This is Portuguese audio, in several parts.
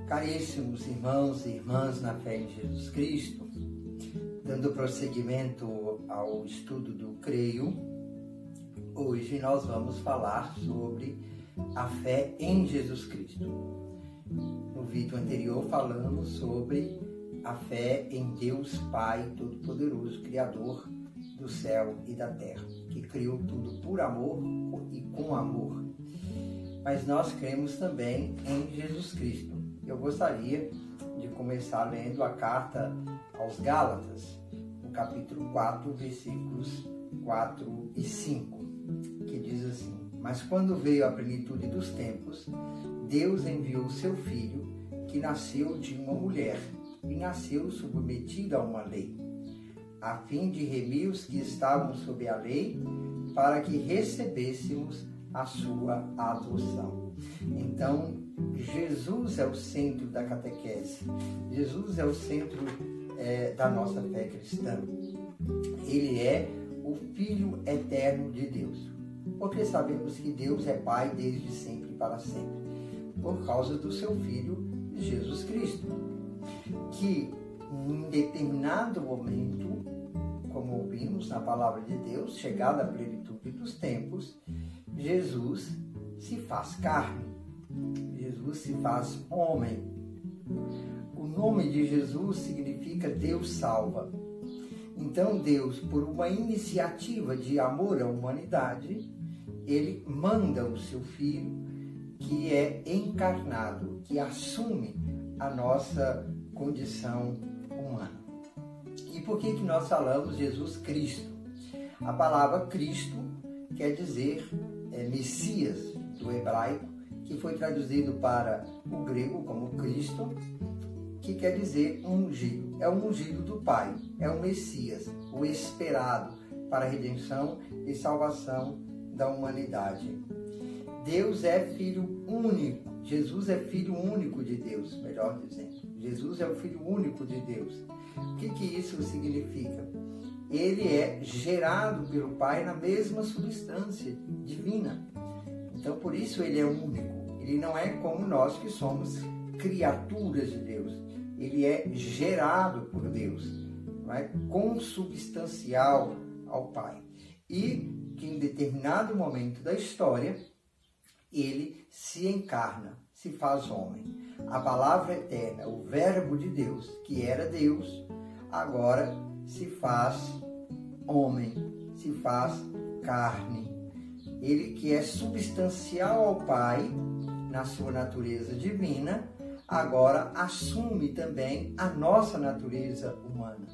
Caríssimos irmãos e irmãs na fé em Jesus Cristo, dando prosseguimento ao estudo do Creio, hoje nós vamos falar sobre a fé em Jesus Cristo. No vídeo anterior falamos sobre a fé em Deus Pai Todo-Poderoso, Criador do céu e da terra, que criou tudo por amor e com amor. Mas nós cremos também em Jesus Cristo. Eu gostaria de começar lendo a carta aos Gálatas, no capítulo 4, versículos 4 e 5, que diz assim: Mas quando veio a plenitude dos tempos, Deus enviou seu Filho, que nasceu de uma mulher, e nasceu submetido a uma lei, a fim de remir os que estavam sob a lei, para que recebêssemos a sua adoção. Então, Jesus é o centro da catequese, Jesus é o centro da nossa fé cristã. Ele é o Filho eterno de Deus, porque sabemos que Deus é Pai desde sempre e para sempre, por causa do seu Filho Jesus Cristo, que em determinado momento, como ouvimos na palavra de Deus, chegada a plenitude dos tempos, Jesus se faz carne, Jesus se faz homem. O nome de Jesus significa Deus salva. Então Deus, por uma iniciativa de amor à humanidade, Ele manda o seu Filho, que é encarnado, que assume a nossa condição humana. E por que nós falamos Jesus Cristo? A palavra Cristo quer dizer Messias, do hebraico, que foi traduzido para o grego como Cristo, que quer dizer ungido. É o ungido do Pai, é o Messias, o esperado para a redenção e salvação da humanidade. Deus é Filho único, Jesus é Filho único de Deus, melhor dizendo. Jesus é o Filho único de Deus. O que isso significa? Ele é gerado pelo Pai na mesma substância divina. Então, por isso ele é único. Ele não é como nós que somos criaturas de Deus. Ele é gerado por Deus, não é? Consubstancial ao Pai. E que em determinado momento da história, ele se encarna, se faz homem. A palavra eterna, o Verbo de Deus, que era Deus, agora se faz homem, se faz carne. Ele que é substancial ao Pai, na sua natureza divina, agora assume também a nossa natureza humana.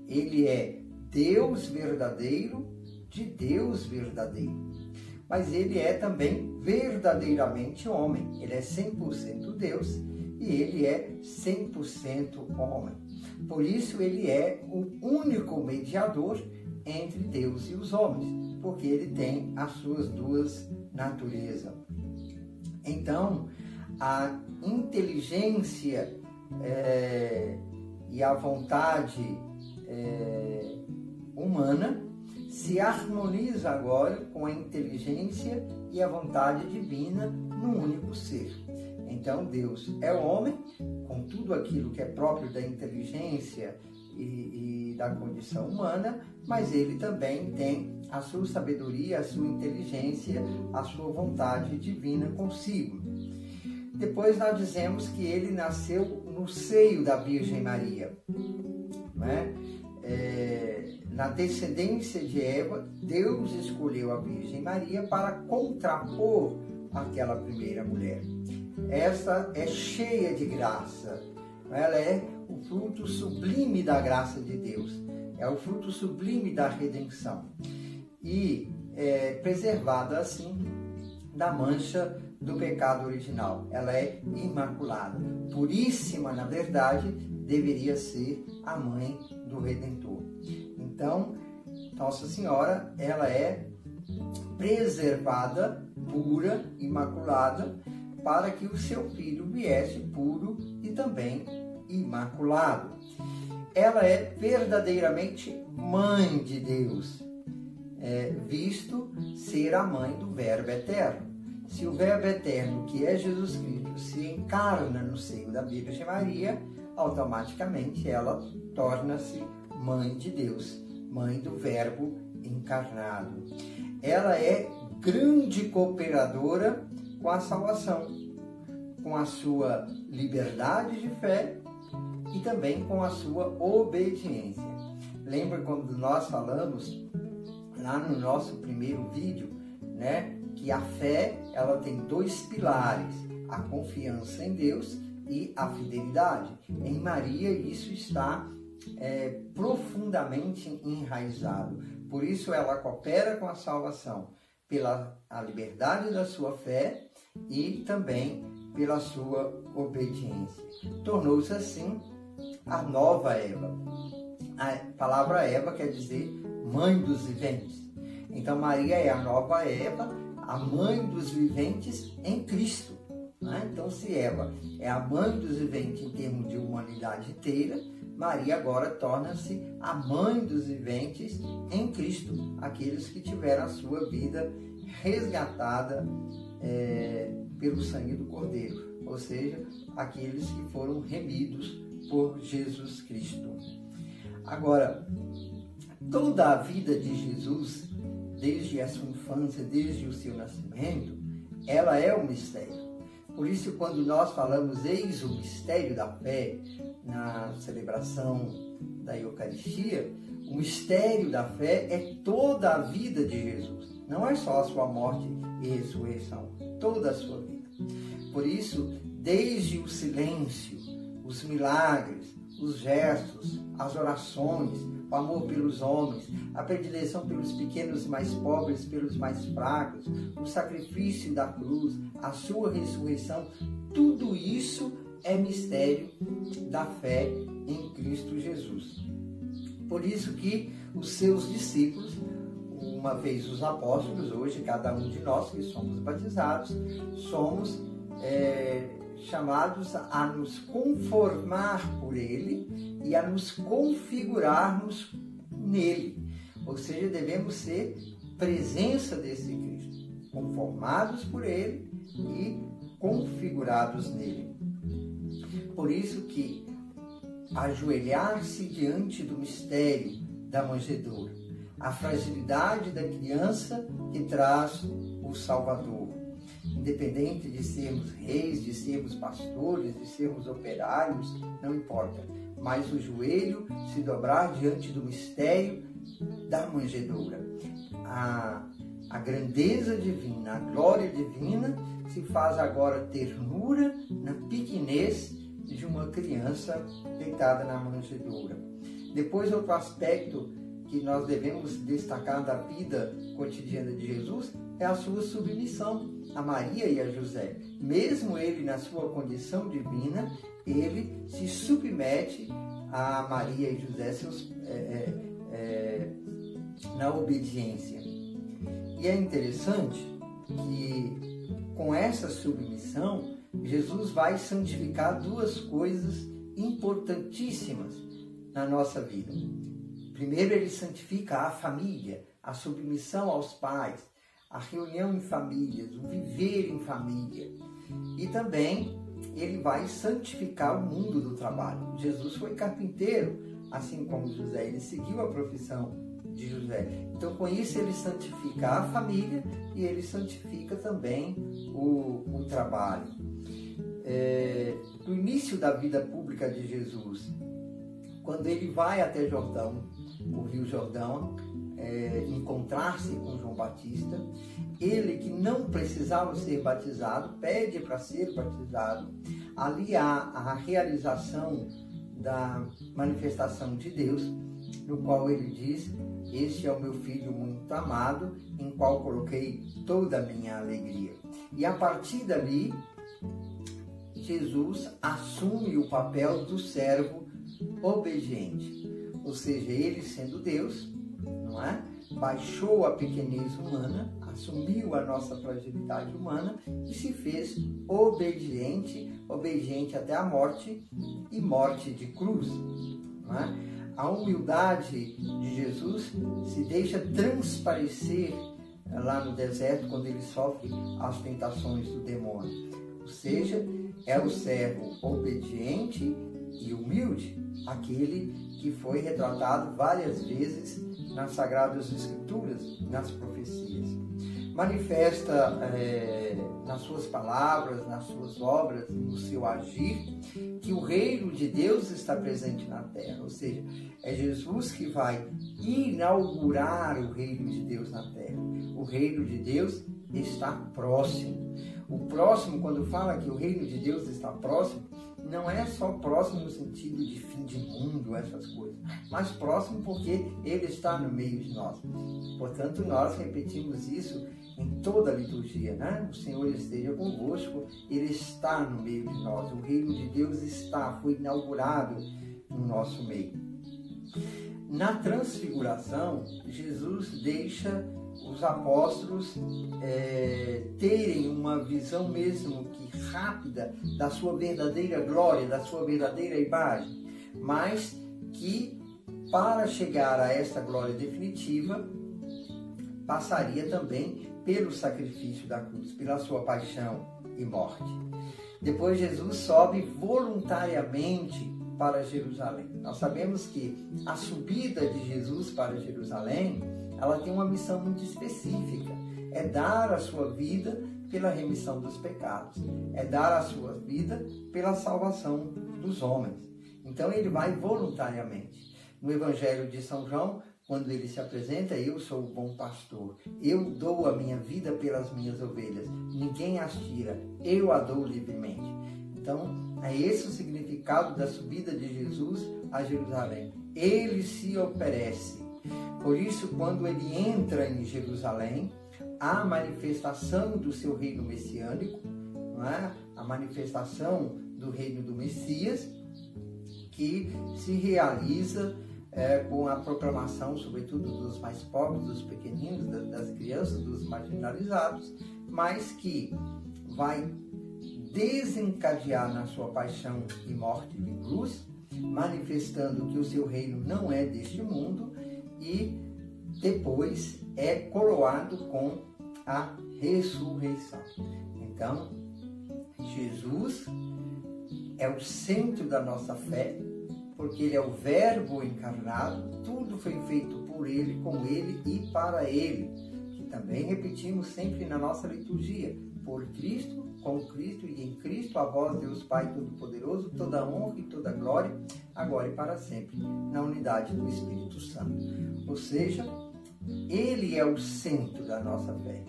Ele é Deus verdadeiro, de Deus verdadeiro. Mas ele é também verdadeiramente homem. Ele é 100% Deus e ele é 100% homem. Por isso ele é o único mediador entre Deus e os homens, porque ele tem as suas duas naturezas. Então, a inteligência e a vontade humana se harmoniza agora com a inteligência e a vontade divina num único ser. Então Deus é o homem, com tudo aquilo que é próprio da inteligência e da condição humana, mas ele também tem a sua sabedoria, a sua inteligência, a sua vontade divina consigo. Depois nós dizemos que ele nasceu no seio da Virgem Maria, não é? Na descendência de Eva, Deus escolheu a Virgem Maria para contrapor aquela primeira mulher. Essa é cheia de graça, ela é o fruto sublime da graça de Deus, é o fruto sublime da redenção e é preservada assim da mancha do pecado original. Ela é imaculada, puríssima, na verdade, deveria ser a mãe do Redentor. Então, Nossa Senhora, ela é preservada, pura, imaculada, para que o seu filho viesse puro e também imaculado. Ela é verdadeiramente mãe de Deus, visto ser a mãe do Verbo eterno. se o Verbo eterno, que é Jesus Cristo, se encarna no seio da Virgem Maria, automaticamente ela torna-se mãe de Deus, mãe do Verbo encarnado. Ela é grande cooperadora com a salvação, com a sua liberdade de fé e também com a sua obediência. Lembra quando nós falamos lá no nosso primeiro vídeo, né, que a fé ela tem dois pilares, a confiança em Deus e a fidelidade. Em Maria isso está profundamente enraizado. Por isso ela coopera com a salvação pela a liberdade da sua fé e também pela sua obediência. Tornou-se assim a nova Eva. A palavra Eva quer dizer mãe dos viventes. Então Maria é a nova Eva, a mãe dos viventes em Cristo. Né? Então se Eva é a mãe dos viventes em termos de humanidade inteira, Maria agora torna-se a mãe dos viventes em Cristo, aqueles que tiveram a sua vida resgatada pelo sangue do Cordeiro, ou seja, aqueles que foram remidos por Jesus Cristo. Agora, toda a vida de Jesus, desde a sua infância, desde o seu nascimento, ela é um mistério. Por isso, quando nós falamos eis o mistério da fé, na celebração da Eucaristia, o mistério da fé é toda a vida de Jesus. Não é só a sua morte e ressurreição, toda a sua vida. Por isso, desde o silêncio, os milagres, os gestos, as orações, o amor pelos homens, a predileção pelos pequenos e mais pobres, pelos mais fracos, o sacrifício da cruz, a sua ressurreição, tudo isso é mistério da fé em Cristo Jesus. Por isso que os seus discípulos, uma vez os apóstolos, hoje cada um de nós que somos batizados, somos chamados a nos conformar por Ele e a nos configurarmos nele. Ou seja, devemos ser presença desse Cristo, conformados por Ele e configurados nele. Por isso que ajoelhar-se diante do mistério da manjedoura, a fragilidade da criança que traz o Salvador, independente de sermos reis, de sermos pastores, de sermos operários, não importa, mas o joelho se dobrar diante do mistério da manjedoura. A grandeza divina, a glória divina se faz agora ternura na pequenez de uma criança deitada na manjedoura. Depois, outro aspecto que nós devemos destacar da vida cotidiana de Jesus é a sua submissão a Maria e a José. Mesmo ele, na sua condição divina, ele se submete a Maria e José na obediência. E é interessante que, com essa submissão, Jesus vai santificar duas coisas importantíssimas na nossa vida. Primeiro, ele santifica a família, a submissão aos pais, a reunião em famílias, o viver em família. E também ele vai santificar o mundo do trabalho. Jesus foi carpinteiro, assim como José, ele seguiu a profissão de José. Então, com isso, ele santifica a família e ele santifica também o trabalho. No início da vida pública de Jesus, quando ele vai até Jordão, o Rio Jordão, encontrar-se com João Batista, ele que não precisava ser batizado, pede para ser batizado. Ali há a realização da manifestação de Deus, no qual ele diz: este é o meu filho muito amado, em qual coloquei toda a minha alegria. E a partir dali, Jesus assume o papel do servo obediente. Ou seja, ele sendo Deus, não é? Baixou a pequenez humana, assumiu a nossa fragilidade humana e se fez obediente até a morte e morte de cruz. Não é? A humildade de Jesus se deixa transparecer lá no deserto, quando ele sofre as tentações do demônio. Ou seja, é o servo obediente e humilde, aquele que foi retratado várias vezes nas Sagradas Escrituras, nas profecias. Manifesta nas suas palavras, nas suas obras, no seu agir, que o reino de Deus está presente na terra. Ou seja, é Jesus que vai inaugurar o reino de Deus na terra. O reino de Deus está próximo. O próximo, quando fala que o reino de Deus está próximo, não é só próximo no sentido de fim de mundo, essas coisas, mas próximo porque Ele está no meio de nós. Portanto, nós repetimos isso em toda a liturgia, né? O Senhor esteja convosco, Ele está no meio de nós. O reino de Deus foi inaugurado no nosso meio. Na transfiguração, Jesus deixa os apóstolos terem uma visão mesmo que rápida da sua verdadeira glória, da sua verdadeira imagem, mas que para chegar a esta glória definitiva passaria também pelo sacrifício da cruz, pela sua paixão e morte. Depois Jesus sobe voluntariamente para Jerusalém. Nós sabemos que a subida de Jesus para Jerusalém, ela tem uma missão muito específica, é dar a sua vida pela remissão dos pecados, é dar a sua vida pela salvação dos homens. Então ele vai voluntariamente. No Evangelho de São João, quando ele se apresenta, eu sou o bom pastor, eu dou a minha vida pelas minhas ovelhas, ninguém as tira, eu a dou livremente. Então, é esse o significado da subida de Jesus a Jerusalém. Ele se oferece. Por isso, quando ele entra em Jerusalém, a manifestação do seu reino messiânico, não é? A manifestação do reino do Messias, que se realiza com a proclamação, sobretudo, dos mais pobres, dos pequeninos, das crianças, dos marginalizados, mas que vai desencadear na sua paixão e morte de cruz, manifestando que o seu reino não é deste mundo, e depois é coroado com a ressurreição. Então, Jesus é o centro da nossa fé, porque ele é o Verbo encarnado, tudo foi feito por ele, com ele e para ele, que também repetimos sempre na nossa liturgia: por Cristo, com Cristo e em Cristo, a vós, Deus Pai Todo-Poderoso, toda honra e toda glória, agora e para sempre, na unidade do Espírito Santo. Ou seja, ele é o centro da nossa fé.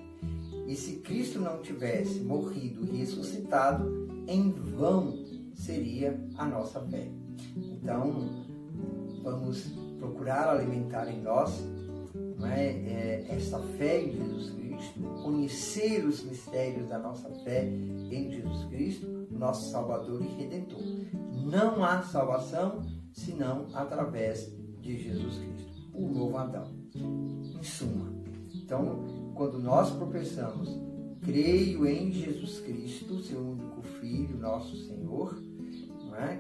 E se Cristo não tivesse morrido e ressuscitado, em vão seria a nossa fé. Então, vamos procurar alimentar em nós, não é, essa fé em Jesus Cristo, conhecer os mistérios da nossa fé em Jesus Cristo, nosso Salvador e Redentor. Não há salvação senão através de Jesus Cristo, o novo Adão. Em suma, então, quando nós professamos, creio em Jesus Cristo, seu único Filho, nosso Senhor,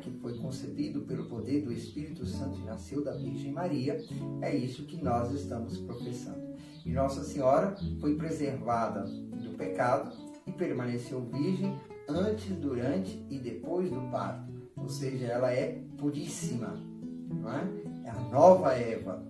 que foi concebido pelo poder do Espírito Santo e nasceu da Virgem Maria, é isso que nós estamos professando. E Nossa Senhora foi preservada do pecado e permaneceu virgem antes, durante e depois do parto. Ou seja, ela é puríssima, não é? É a nova Eva.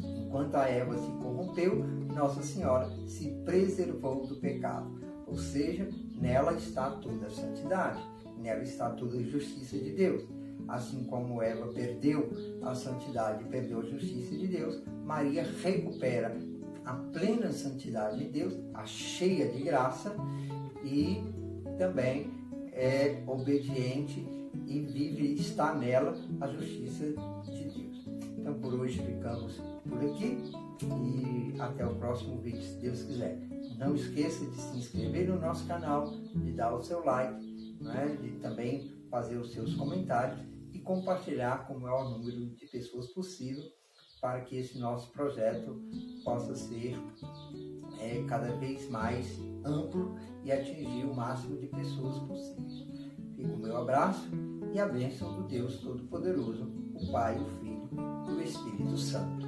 Enquanto a Eva se corrompeu, Nossa Senhora se preservou do pecado. Ou seja, nela está toda a santidade. Nela está toda a justiça de Deus. Assim como Eva perdeu a santidade e perdeu a justiça de Deus, Maria recupera a plena santidade de Deus, a cheia de graça, e também é obediente e está nela a justiça de Deus. Então, por hoje ficamos por aqui e até o próximo vídeo, se Deus quiser. Não esqueça de se inscrever no nosso canal, de dar o seu like, de também fazer os seus comentários e compartilhar com o maior número de pessoas possível, para que esse nosso projeto possa ser cada vez mais amplo e atingir o máximo de pessoas possível. Fica o meu abraço e a bênção do Deus Todo-Poderoso, o Pai, o Filho e o Espírito Santo.